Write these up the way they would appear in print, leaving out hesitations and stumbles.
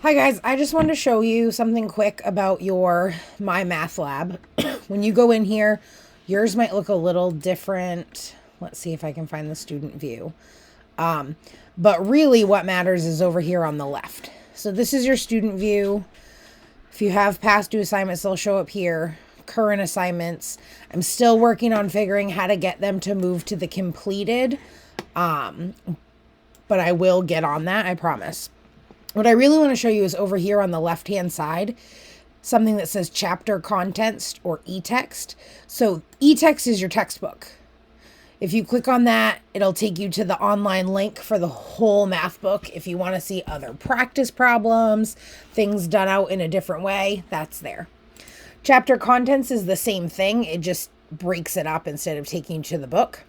Hi guys, I just wanted to show you something quick about your MyMathLab. When you go in here, yours might look a little different. Let's see if I can find the student view. But really what matters is over here on the left. So this is your student view. If you have past due assignments, they'll show up here. Current assignments. I'm still working on figuring how to get them to move to the completed. But I will get on that, I promise. What I really want to show you is over here on the left-hand side, something that says chapter contents or e-text. So e-text is your textbook. If you click on that, it'll take you to the online link for the whole math book. If you want to see other practice problems, things done out in a different way, that's there. Chapter contents is the same thing. It just breaks it up instead of taking you to the book.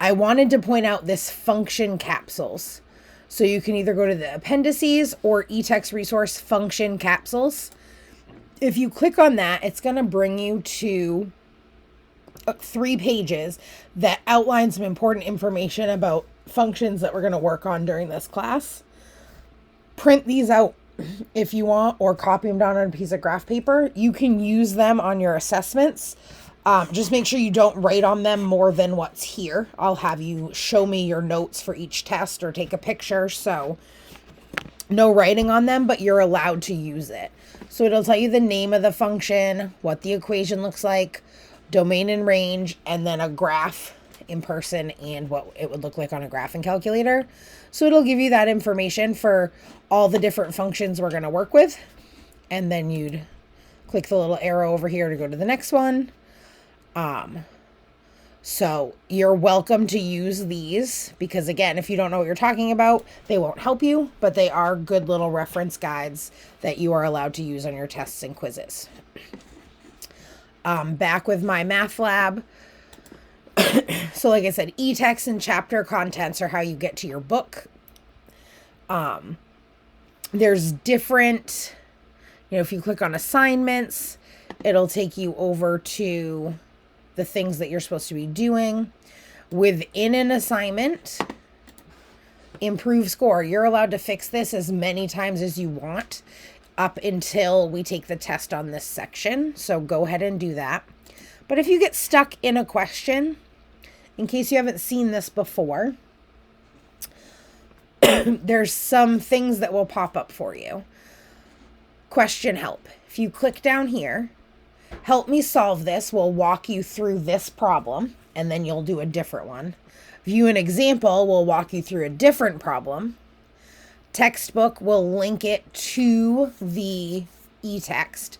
I wanted to point out this function capsules. So you can either go to the appendices or eText resource function capsules. If you click on that, it's going to bring you to 3 pages that outline some important information about functions that we're going to work on during this class. Print these out if you want, or copy them down on a piece of graph paper. You can use them on your assessments. Just make sure you don't write on them more than what's here. I'll have you show me your notes for each test or take a picture. So no writing on them, but you're allowed to use it. So it'll tell you the name of the function, what the equation looks like, domain and range, and then a graph in person and what it would look like on a graphing calculator. So it'll give you that information for all the different functions we're going to work with. And then you'd click the little arrow over here to go to the next one. So you're welcome to use these because, again, if you don't know what you're talking about, they won't help you, but they are good little reference guides that you are allowed to use on your tests and quizzes. Back with MyMathLab. So like I said, e-text and chapter contents are how you get to your book. There's different, if you click on assignments, it'll take you over to the things that you're supposed to be doing. Within an assignment, improve score. You're allowed to fix this as many times as you want up until we take the test on this section. So go ahead and do that. But if you get stuck in a question, in case you haven't seen this before, there's some things that will pop up for you. Question help. If you click down here, help me solve this will walk you through this problem, and then you'll do a different one. View an example will walk you through a different problem. Textbook will link it to the e-text.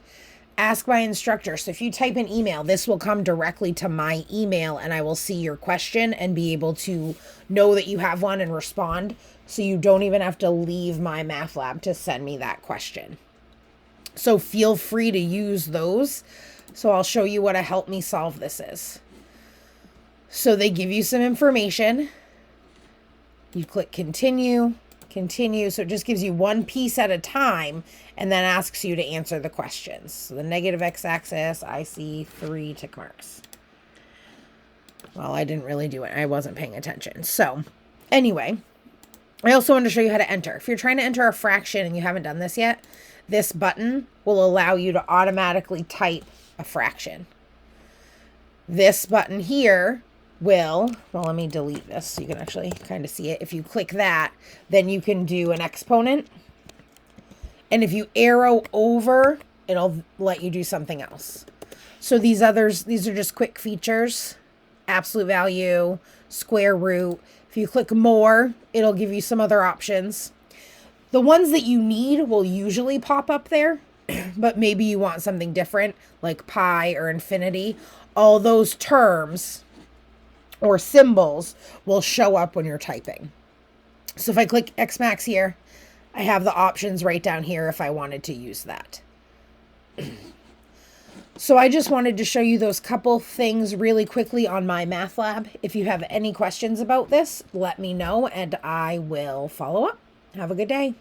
Ask my instructor. So if you type an email, this will come directly to my email, and I will see your question and be able to know that you have one and respond. So you don't even have to leave MyMathLab to send me that question. So feel free to use those. So I'll show you what a help me solve this is. So they give you some information. You click continue, continue. So it just gives you one piece at a time and then asks you to answer the questions. So the negative x-axis, I see 3 tick marks. Well, I didn't really do it. I wasn't paying attention. So anyway, I also want to show you how to enter. If you're trying to enter a fraction and you haven't done this yet, this button will allow you to automatically type a fraction. This button here will, well, let me delete this so you can actually kind of see it. If you click that, then you can do an exponent. And if you arrow over, it'll let you do something else. So these are just quick features. Absolute value, square root. If you click more, it'll give you some other options. The ones that you need will usually pop up there, but maybe you want something different like pi or infinity. All those terms or symbols will show up when you're typing. So if I click X max here, I have the options right down here if I wanted to use that. So I just wanted to show you those couple things really quickly on MyMathLab. If you have any questions about this, let me know and I will follow up. Have a good day.